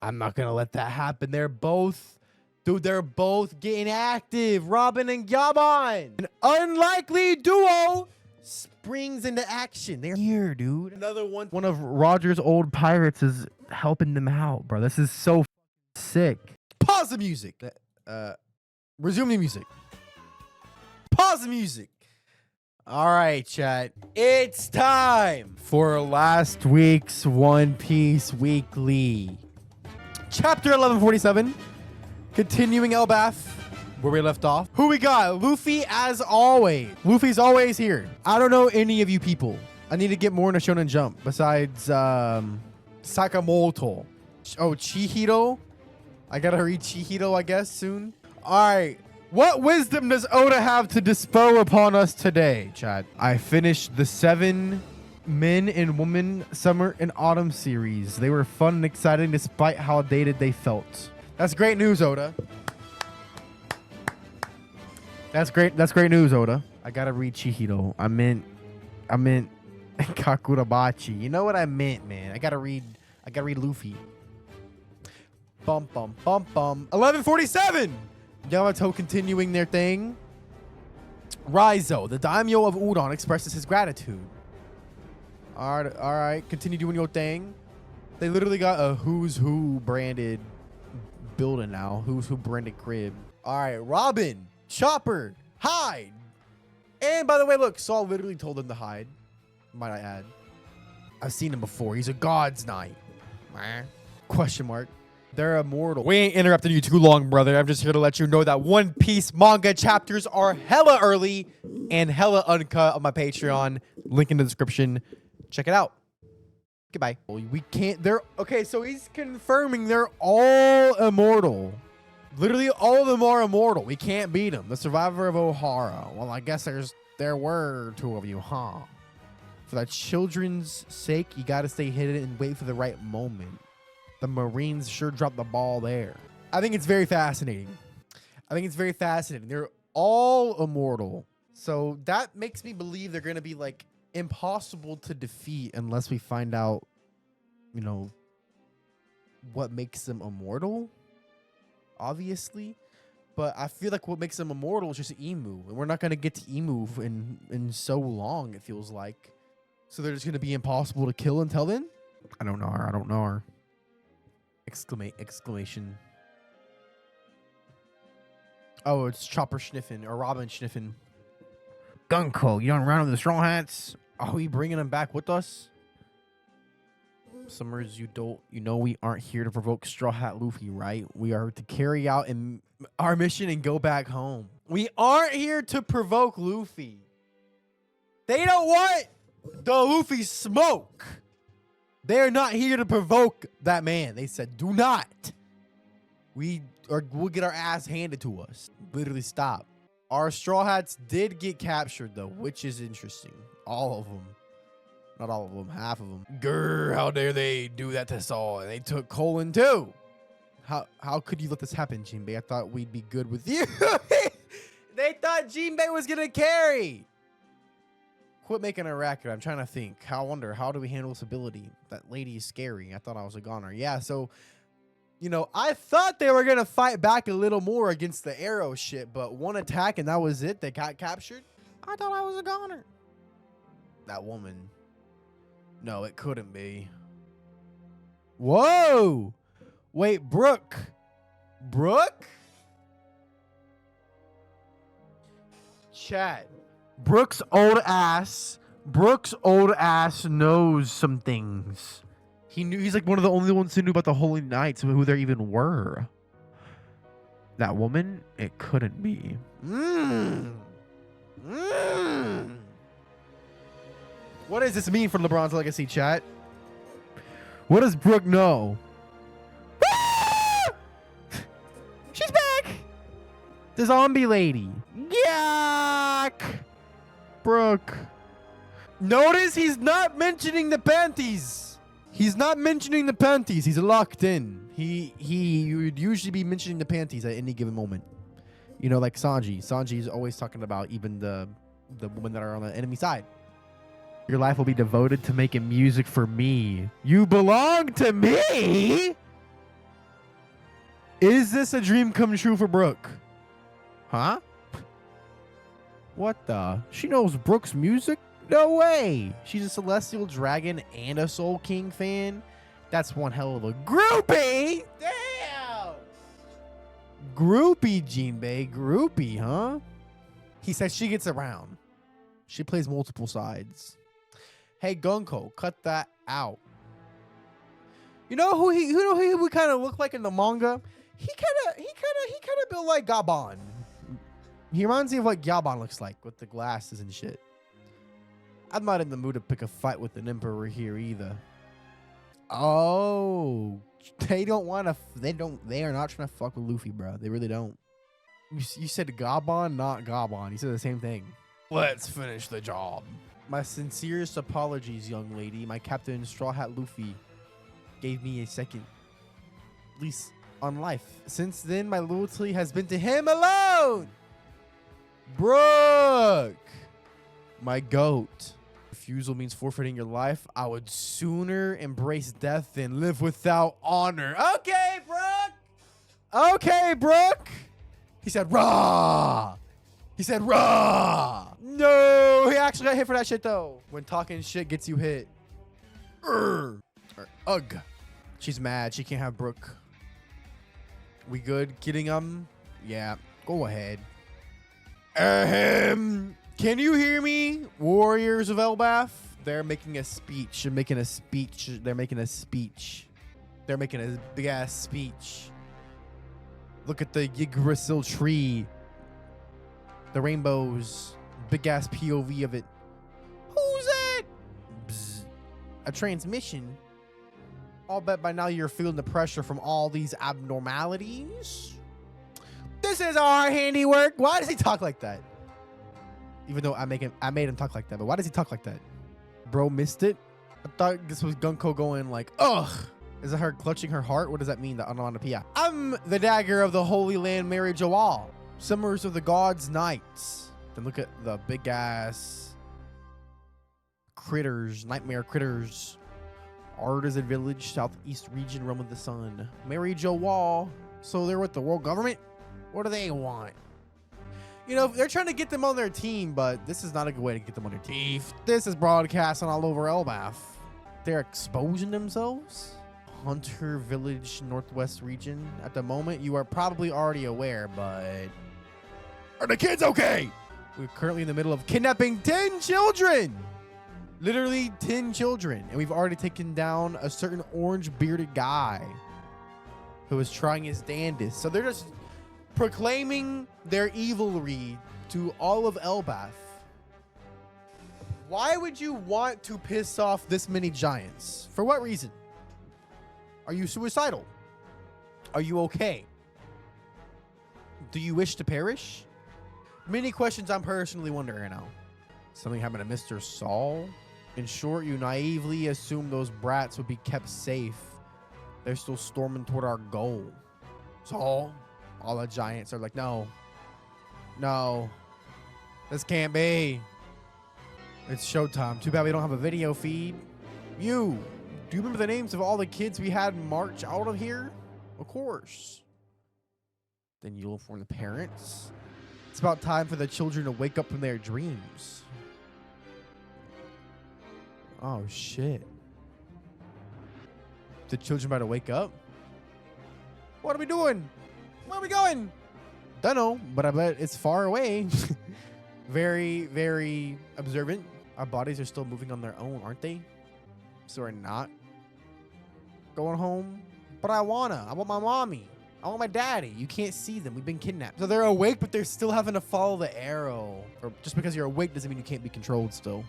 I'm not going to let that happen. They're both getting active. Robin and Gyaban. An unlikely duo springs into action. They're here, dude. Another one of Roger's old pirates is helping them out, bro. This is so sick. Pause the music. Resume the music. Pause the music. All right, chat. It's time for last week's One Piece Weekly. Chapter 1147. Continuing Elbaf, where we left off. Who we got? Luffy, as always. Luffy's always here. I don't know any of you people. I need to get more in a Shonen Jump besides Sakamoto. Oh, Chihiro. I gotta read Chihiro, I guess, soon. All right. What wisdom does Oda have to bestow upon us today, Chad? I finished the 7 Men and Women Summer and Autumn series. They were fun and exciting despite how dated they felt. That's great news, Oda. That's great news, Oda. I gotta read Chihiro. I meant Kakurabachi. You know what I meant, man. I gotta read Luffy. Bum bum bum bum. 1147. Yamato continuing their thing. Raizo, the daimyo of Udon, expresses his gratitude. All right. Continue doing your thing. They literally got a Who's Who branded building now. Who's Who branded crib. All right, Robin, Chopper, hide. And by the way, look, Saul literally told them to hide. Might I add? I've seen him before. He's a God's Knight. Question mark. They're immortal. We ain't interrupting you too long, brother. I'm just here to let you know that One Piece Manga chapters are hella early and hella uncut on my Patreon. Link in the description. Check it out. Goodbye. We can't. Okay, so he's confirming they're all immortal. Literally all of them are immortal. We can't beat them. The survivor of Ohara. Well, I guess there were 2 of you, huh? For that children's sake, you got to stay hidden and wait for the right moment. The Marines sure dropped the ball there. I think it's very fascinating. They're all immortal. So that makes me believe they're going to be like impossible to defeat unless we find out, you know, what makes them immortal. Obviously. But I feel like what makes them immortal is just Emu. And we're not going to get to Emu in so long, it feels like. So they're just going to be impossible to kill until then? I don't know. Exclamation. Oh, it's Chopper sniffing or Robin sniffing. Gunko, you don't run with the Straw Hats? Are we bringing them back with us? Summers, you know we aren't here to provoke Straw Hat Luffy, right? We are to carry out our mission and go back home. We aren't here to provoke Luffy. They don't want the Luffy smoke. They're not here to provoke that man. They said, do not. We'll get our ass handed to us. Literally stop. Our Straw Hats did get captured, though, which is interesting. All of them. Not all of them. Half of them. Grr, how dare they do that to Saul? And they took Colin, too. How could you let this happen, Jinbei? I thought we'd be good with you. They thought Jinbei was going to carry. Quit making a racket. I'm trying to think. I wonder, how do we handle this ability? That lady is scary. I thought I was a goner. Yeah, so, you know, I thought they were going to fight back a little more against the arrow shit, but one attack and that was it. They got captured. I thought I was a goner. That woman. No, it couldn't be. Whoa. Wait, Brook. Brook? Chat. Brook's old ass knows some things. He's like one of the only ones who knew about the Holy Knights, who there even were. That woman, it couldn't be. What does this mean for LeBron's legacy, chat? What does Brook know? She's back! The zombie lady. Yuck! Brook. Notice he's not mentioning the panties. He's locked in. He would usually be mentioning the panties at any given moment. You know, like Sanji. Sanji is always talking about even the women that are on the enemy side. Your life will be devoted to making music for me. You belong to me? Is this a dream come true for Brook? Huh? What the? She knows Brook's music? No way. She's a Celestial Dragon and a Soul King fan? That's one hell of a groupie. Damn. Groupie, Jinbei. Groupie, huh? He says she gets around. She plays multiple sides. Hey, Gunko, cut that out. You know who he would kind of look like in the manga? He kind of built like Gyaban. He reminds me of what Gyaban looks like with the glasses and shit. I'm not in the mood to pick a fight with an emperor here either. Oh, they don't want to. They are not trying to fuck with Luffy, bro. They really don't. You said Gyaban, not Gyaban. You said the same thing. Let's finish the job. My sincerest apologies, young lady. My captain, Straw Hat Luffy, gave me a second lease on life. Since then, my loyalty has been to him alone. Brook, my goat. Refusal means forfeiting your life. I would sooner embrace death than live without honor. Okay, Brook. Okay, Brook. He said, rah. He said, rah. No, he actually got hit for that shit, though. When talking shit gets you hit. Ugh. She's mad. She can't have Brook. We good? Getting Yeah, go ahead. Can you hear me? Warriors of Elbaf? They're making a speech. They're making a speech. They're making a speech. They're making a big ass speech. Look at the Yggdrasil tree. The rainbows. Big ass POV of it. Who's that? Bzz. A transmission. I'll bet by now you're feeling the pressure from all these abnormalities. This is our handiwork. Why does he talk like that? Even though I made him talk like that, but why does he talk like that? Bro missed it. I thought this was Gunko going like, ugh. Is it her clutching her heart? What does that mean? The onomatopoeia. I'm the dagger of the Holy Land, Mary Jawal. Summers of the gods' nights. Then look at the big ass critters, nightmare critters. Artisan Village, Southeast Region, Realm of the Sun. Mary Jawal. So they're with the world government? What do they want? You know, they're trying to get them on their team, but this is not a good way to get them on their team. This is broadcasting all over Elbaf. They're exposing themselves. Hunter Village, Northwest Region. At the moment, you are probably already aware, but... Are the kids okay? We're currently in the middle of kidnapping 10 children! Literally 10 children. And we've already taken down a certain orange-bearded guy who was trying his damnedest. So they're just proclaiming their evilry to all of Elbaf. Why would you want to piss off this many giants? For what reason? Are you suicidal? Are you okay? Do you wish to perish? Many questions I'm personally wondering right now. Something happened to Mr. Saul? In short, you naively assume those brats would be kept safe. They're still storming toward our goal. Saul? All the giants are like, no. No. This can't be. It's showtime. Too bad we don't have a video feed. Do you remember the names of all the kids we had march out of here? Of course. Then you'll inform the parents. It's about time for the children to wake up from their dreams. Oh, shit. The children about to wake up? What are we doing? Where are we going? Don't know, but I bet it's far away. Very, very observant. Our bodies are still moving on their own, aren't they? So we're not going home. But I want my mommy. I want my daddy. You can't see them. We've been kidnapped. So they're awake, but they're still having to follow the arrow. Or just because you're awake doesn't mean you can't be controlled still.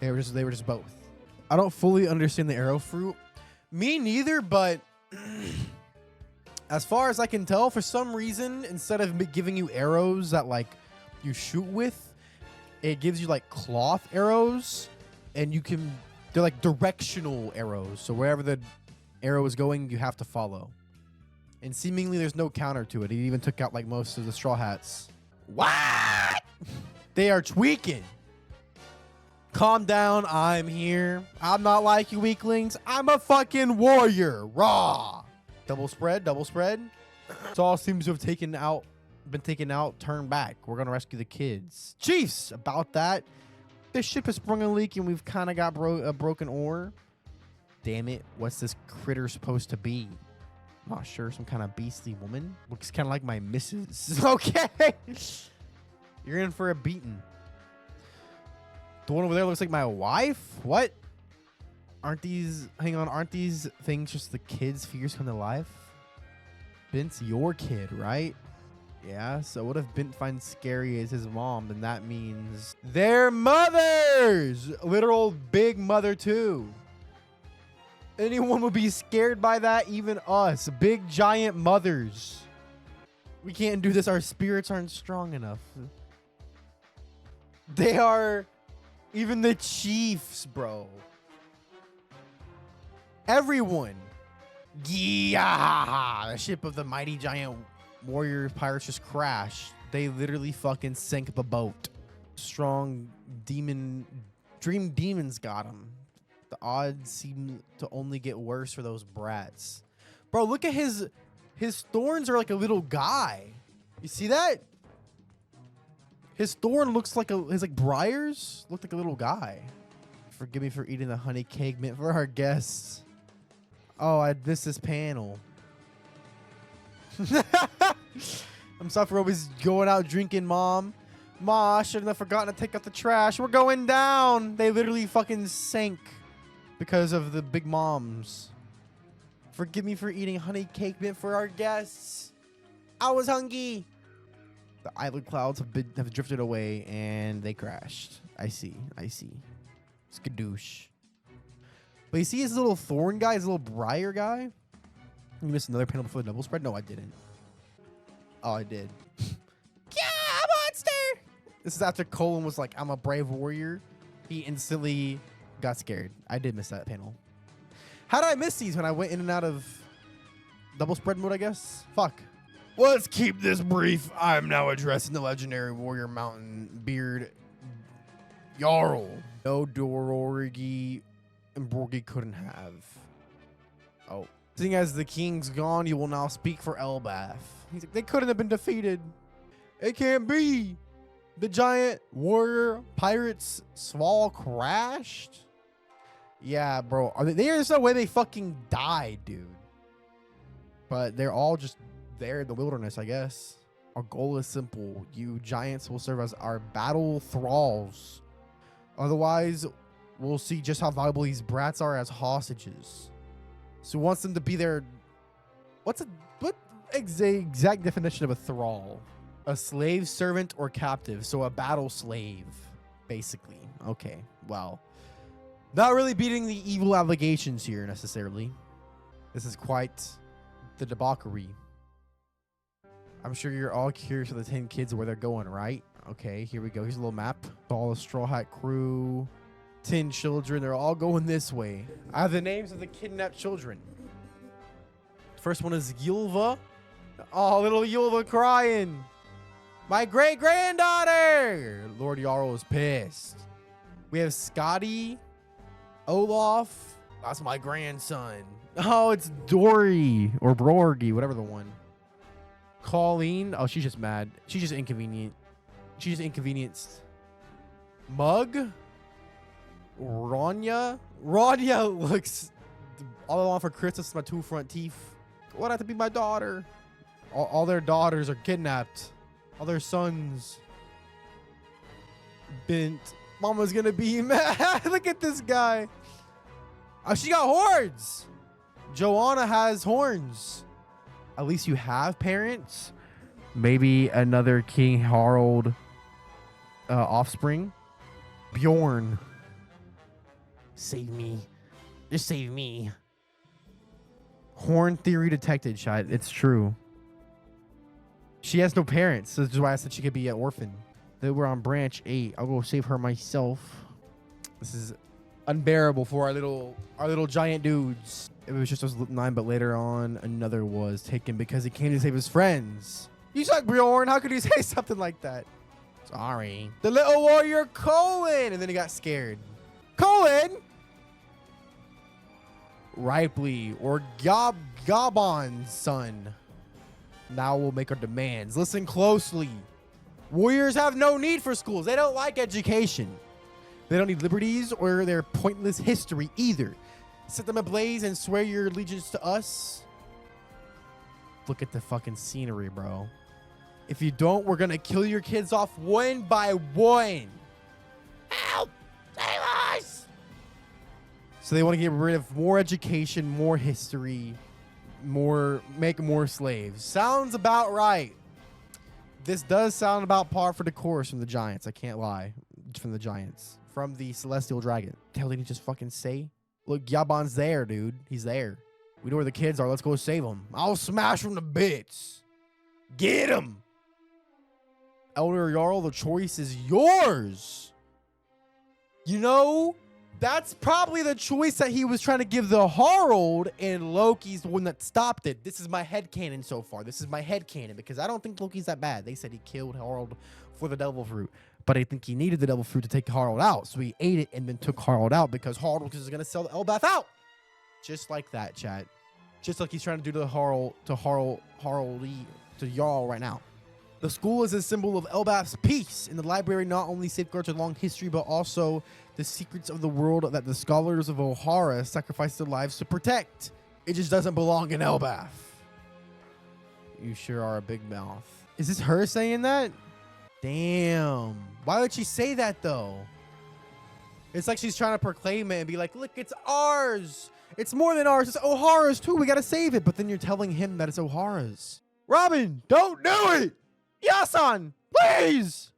They were just both. I don't fully understand the arrow fruit. Me neither, but as far as I can tell, for some reason, instead of giving you arrows that like you shoot with, it gives you like cloth arrows, and they're like directional arrows. So wherever the arrow is going, you have to follow. And seemingly there's no counter to it. He even took out like most of the Straw Hats. What? They are tweaking. Calm down. I'm here. I'm not like you weaklings. I'm a fucking warrior. Raw. Double spread, double spread. Saul seems to have been taken out, turn back. We're gonna rescue the kids. Chiefs, about that. This ship has sprung a leak and we've kind of got a broken oar. Damn it, what's this critter supposed to be? Not sure, some kind of beastly woman. Looks kind of like my missus. Okay. You're in for a beating. The one over there looks like my wife? What? Aren't these things just the kids' figures come to life? Bint's your kid, right? Yeah, so what if Bint finds scary as his mom? Then that means they're mothers! Literal big mother too. Anyone would be scared by that, even us. Big giant mothers. We can't do this. Our spirits aren't strong enough. They are even the chiefs, bro. Everyone. Yeah. The ship of the mighty giant warrior pirates just crashed. They literally fucking sank the boat. Strong dream demons got them. The odds seem to only get worse for those brats. Bro, look at his thorns are like a little guy. You see that? His thorn looks like his like briars look like a little guy. Forgive me for eating the honey cake meant for our guests. Oh, I missed this panel. I'm sorry for always going out drinking, Mom. Ma, I shouldn't have forgotten to take out the trash. We're going down. They literally fucking sank because of the big moms. Forgive me for eating honey cake meant for our guests. I was hungry. The island clouds have drifted away and they crashed. I see. Skadoosh. But you see his little thorn guy, his little briar guy? You missed another panel before the double spread? No, I didn't. Oh, I did. Yeah, monster! This is after Colin was like, I'm a brave warrior. He instantly got scared. I did miss that panel. How did I miss these when I went in and out of double spread mode, I guess? Fuck. Let's keep this brief. I'm now addressing the legendary warrior mountain beard Jarl. No Dororgi and Borgi couldn't have. Oh. Seeing as the king's gone, you will now speak for Elbaf. He's like, they couldn't have been defeated. It can't be. The giant warrior pirates Sval crashed? Yeah, bro. There's no way they fucking died, dude. But they're all just there in the wilderness, I guess. Our goal is simple. You giants will serve as our battle thralls. Otherwise, we'll see just how valuable these brats are as hostages. So he wants them to be their... What exact definition of a thrall? A slave, servant, or captive. So a battle slave, basically. Okay, well. Not really beating the evil allegations here, necessarily. This is quite the debauchery. I'm sure you're all curious for the 10 kids where they're going, right? Okay, here we go. Here's a little map. All the Straw Hat crew. 10 children. They're all going this way. I have the names of the kidnapped children. First one is Yulva. Oh, little Yulva crying. My great-granddaughter. Lord Jarl is pissed. We have Scotty. Olaf. That's my grandson. Oh, it's Dory or Brorgi, whatever the one. Colleen. Oh, she's just mad. She's just inconvenient. She's just inconvenienced. Mug. Rania looks all I want for Christmas is my 2 front teeth. What have to be my daughter? All their daughters are kidnapped. All their sons. Bint. Mama's gonna be mad. Look at this guy. Oh, she got horns. Joanna has horns. At least you have parents. Maybe another King Harold offspring. Bjorn. Save me. Just save me. Horn theory detected, shot. It's true. She has no parents. So this is why I said she could be an orphan. They were on branch 8. I'll go save her myself. This is unbearable for our little giant dudes. It was just those 9, but later on, another was taken because he came to save his friends. You suck, Bjorn. How could you say something like that? Sorry. The little warrior Colin. And then he got scared. Colin? Ripley or Gyaban's son. Now we'll make our demands. Listen closely. Warriors have no need for schools. They don't like education. They don't need liberties or their pointless history either. Set them ablaze and swear your allegiance to us. Look at the fucking scenery, bro. If you don't, we're gonna kill your kids off one by one. Help! Save us! So they want to get rid of more education, more history, make more slaves. Sounds about right. This does sound about par for the course from the Giants. I can't lie. From the Giants. From the Celestial Dragon. The hell did he just fucking say? Look, Gyaban's there, dude. He's there. We know where the kids are. Let's go save them. I'll smash them to bits. Get him. Elder Jarl, the choice is yours. You know, that's probably the choice that he was trying to give the Harald, and Loki's the one that stopped it. This is my headcanon so far. This is my headcanon because I don't think Loki's that bad. They said he killed Harald for the devil fruit, but I think he needed the devil fruit to take Harald out. So he ate it and then took Harald out because Harald was going to sell the Elbaf out. Just like that, chat. Just like he's trying to do to to Jarl right now. The school is a symbol of Elbaf's peace, and the library not only safeguards a long history, but also the secrets of the world that the scholars of Ohara sacrificed their lives to protect. It just doesn't belong in Elbaf. You sure are a big mouth. Is this her saying that? Damn. Why would she say that, though? It's like she's trying to proclaim it and be like, look, it's ours. It's more than ours. It's Ohara's, too. We got to save it. But then you're telling him that it's Ohara's. Robin, don't do it. Yasan, please.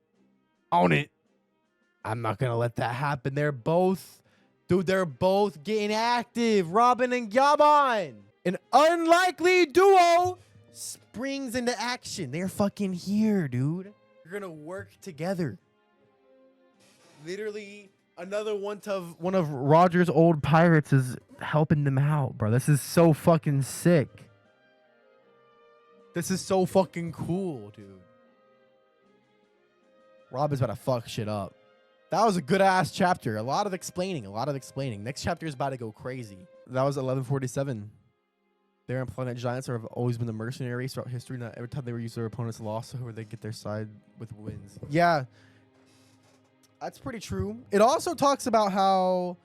Own it. I'm not going to let that happen. They're both getting active. Robin and Gyaban. An unlikely duo springs into action. They're fucking here, dude. You're going to work together. Literally, another one of Roger's old pirates is helping them out, bro. This is so fucking sick. This is so fucking cool, dude. Robin's about to fuck shit up. That was a good ass chapter. A lot of explaining. Next chapter is about to go crazy. That was 1147. Their planet giants have always been the mercenaries throughout history. Not every time they were used, their opponents lost, so they get their side with wins. Yeah, that's pretty true. It also talks about how,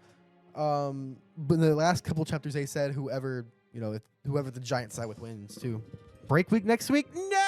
in the last couple chapters, they said whoever the giant side with wins too. Break week next week? No.